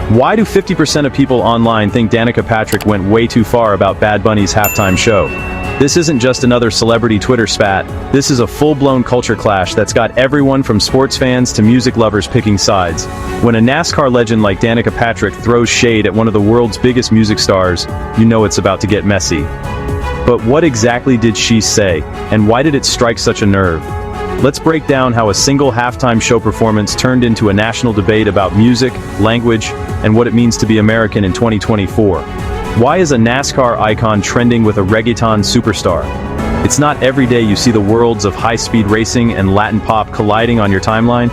Why do 50% of people online think Danica Patrick went way too far about Bad Bunny's halftime show? This isn't just another celebrity Twitter spat, this is a full-blown culture clash that's got everyone from sports fans to music lovers picking sides. When a NASCAR legend like Danica Patrick throws shade at one of the world's biggest music stars, you know it's about to get messy. But what exactly did she say, and why did it strike such a nerve? Let's break down how a single halftime show performance turned into a national debate about music, language, and what it means to be American in 2024. Why is a NASCAR icon trending with a reggaeton superstar? It's not every day you see the worlds of high-speed racing and Latin pop colliding on your timeline,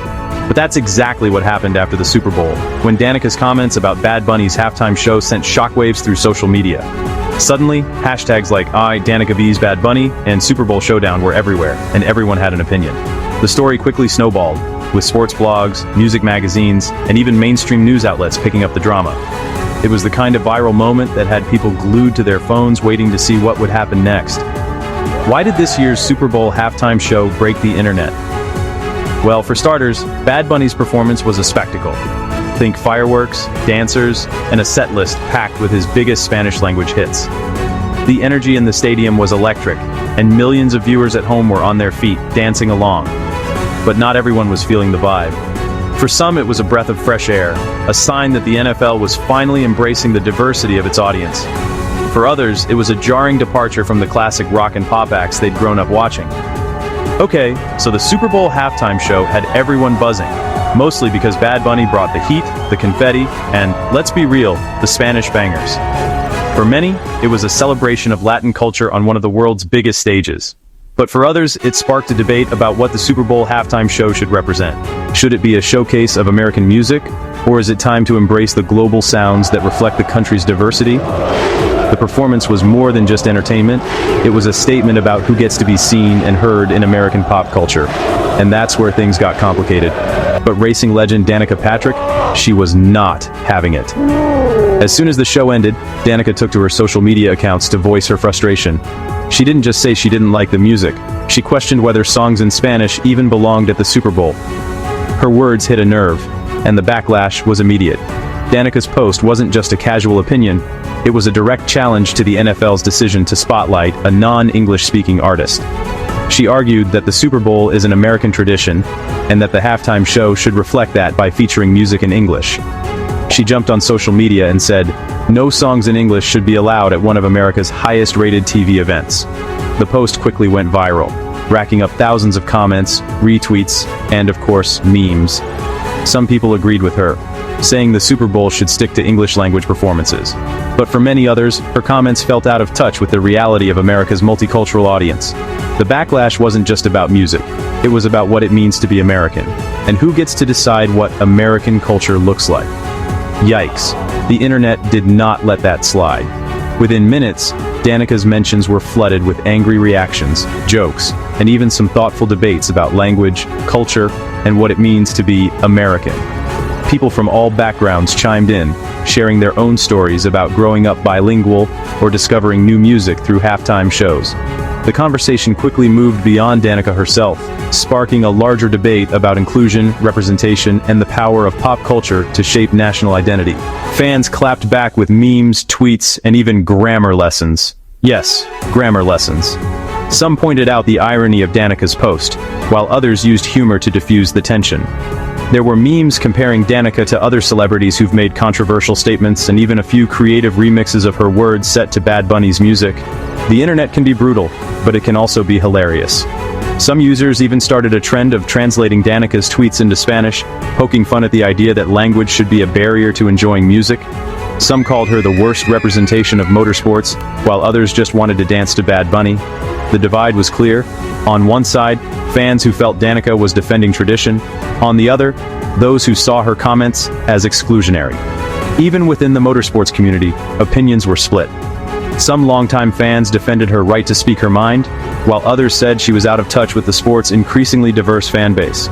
but that's exactly what happened after the Super Bowl, when Danica's comments about Bad Bunny's halftime show sent shockwaves through social media. Suddenly, hashtags like Danica vs Bad Bunny and Super Bowl Showdown were everywhere, and everyone had an opinion. The story quickly snowballed, with sports blogs, music magazines, and even mainstream news outlets picking up the drama. It was the kind of viral moment that had people glued to their phones waiting to see what would happen next. Why did this year's Super Bowl halftime show break the internet? Well, for starters, Bad Bunny's performance was a spectacle. Think fireworks, dancers, and a set list packed with his biggest Spanish-language hits. The energy in the stadium was electric, and millions of viewers at home were on their feet, dancing along. But not everyone was feeling the vibe. For some, it was a breath of fresh air, a sign that the NFL was finally embracing the diversity of its audience. For others, it was a jarring departure from the classic rock and pop acts they'd grown up watching. Okay, so the Super Bowl halftime show had everyone buzzing, mostly because Bad Bunny brought the heat, the confetti, and, let's be real, the Spanish bangers. For many, it was a celebration of Latin culture on one of the world's biggest stages. But for others, it sparked a debate about what the Super Bowl halftime show should represent. Should it be a showcase of American music, or is it time to embrace the global sounds that reflect the country's diversity? The performance was more than just entertainment, it was a statement about who gets to be seen and heard in American pop culture. And that's where things got complicated. But racing legend Danica Patrick, she was not having it. As soon as the show ended, Danica took to her social media accounts to voice her frustration. She didn't just say she didn't like the music, she questioned whether songs in Spanish even belonged at the Super Bowl. Her words hit a nerve, and the backlash was immediate. Danica's post wasn't just a casual opinion, it was a direct challenge to the NFL's decision to spotlight a non-English speaking artist. She argued that the Super Bowl is an American tradition, and that the halftime show should reflect that by featuring music in English. She jumped on social media and said, "No songs in English should be allowed at one of America's highest-rated TV events." The post quickly went viral, racking up thousands of comments, retweets, and of course, memes. Some people agreed with her, saying the Super Bowl should stick to English-language performances. But for many others, her comments felt out of touch with the reality of America's multicultural audience. The backlash wasn't just about music, it was about what it means to be American, and who gets to decide what American culture looks like. Yikes, the internet did not let that slide. Within minutes, Danica's mentions were flooded with angry reactions, jokes, and even some thoughtful debates about language, culture, and what it means to be American. People from all backgrounds chimed in, sharing their own stories about growing up bilingual or discovering new music through halftime shows. The conversation quickly moved beyond Danica herself, sparking a larger debate about inclusion, representation, and the power of pop culture to shape national identity. Fans clapped back with memes, tweets, and even grammar lessons. Yes, grammar lessons. Some pointed out the irony of Danica's post, while others used humor to diffuse the tension. There were memes comparing Danica to other celebrities who've made controversial statements, and even a few creative remixes of her words set to Bad Bunny's music. The internet can be brutal, but it can also be hilarious. Some users even started a trend of translating Danica's tweets into Spanish, poking fun at the idea that language should be a barrier to enjoying music. Some called her the worst representation of motorsports, while others just wanted to dance to Bad Bunny. The divide was clear. On one side, fans who felt Danica was defending tradition. On the other, those who saw her comments as exclusionary. Even within the motorsports community, opinions were split. Some longtime fans defended her right to speak her mind, while others said she was out of touch with the sport's increasingly diverse fan base.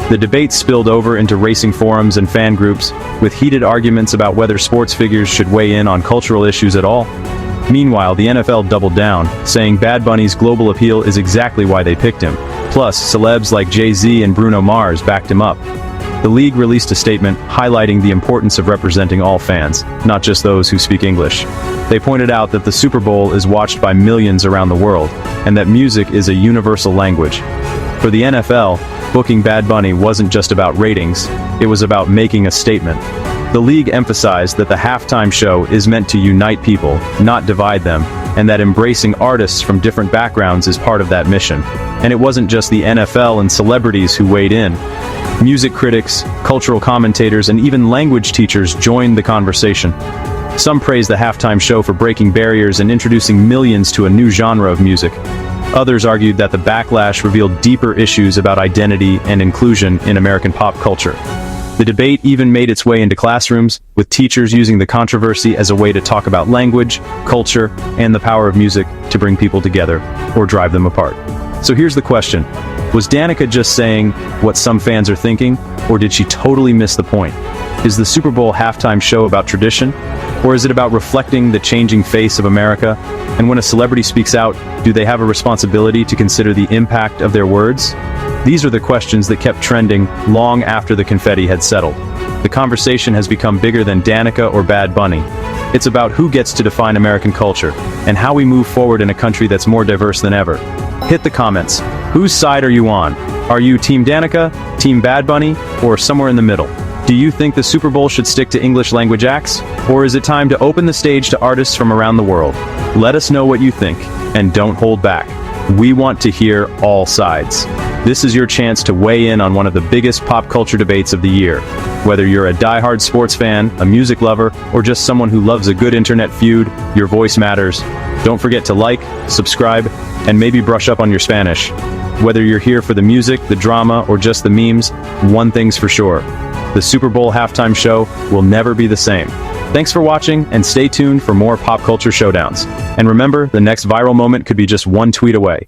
The debate spilled over into racing forums and fan groups, with heated arguments about whether sports figures should weigh in on cultural issues at all. Meanwhile, the NFL doubled down, saying Bad Bunny's global appeal is exactly why they picked him. Plus, celebs like Jay-Z and Bruno Mars backed him up. The league released a statement highlighting the importance of representing all fans, not just those who speak English. They pointed out that the Super Bowl is watched by millions around the world, and that music is a universal language. For the NFL, booking Bad Bunny wasn't just about ratings, it was about making a statement. The league emphasized that the halftime show is meant to unite people, not divide them, and that embracing artists from different backgrounds is part of that mission. And it wasn't just the NFL and celebrities who weighed in. Music critics, cultural commentators, and even language teachers joined the conversation. Some praised the halftime show for breaking barriers and introducing millions to a new genre of music. Others argued that the backlash revealed deeper issues about identity and inclusion in American pop culture. The debate even made its way into classrooms, with teachers using the controversy as a way to talk about language, culture, and the power of music to bring people together, or drive them apart. So here's the question. Was Danica just saying what some fans are thinking, or did she totally miss the point? Is the Super Bowl halftime show about tradition, or is it about reflecting the changing face of America? And when a celebrity speaks out, do they have a responsibility to consider the impact of their words? These are the questions that kept trending long after the confetti had settled. The conversation has become bigger than Danica or Bad Bunny. It's about who gets to define American culture, and how we move forward in a country that's more diverse than ever. Hit the comments. Whose side are you on? Are you Team Danica, Team Bad Bunny, or somewhere in the middle? Do you think the Super Bowl should stick to English language acts? Or is it time to open the stage to artists from around the world? Let us know what you think, and don't hold back. We want to hear all sides. This is your chance to weigh in on one of the biggest pop culture debates of the year. Whether you're a diehard sports fan, a music lover, or just someone who loves a good internet feud, your voice matters. Don't forget to like, subscribe, and maybe brush up on your Spanish. Whether you're here for the music, the drama, or just the memes, one thing's for sure. The Super Bowl halftime show will never be the same. Thanks for watching, and stay tuned for more pop culture showdowns. And remember, the next viral moment could be just one tweet away.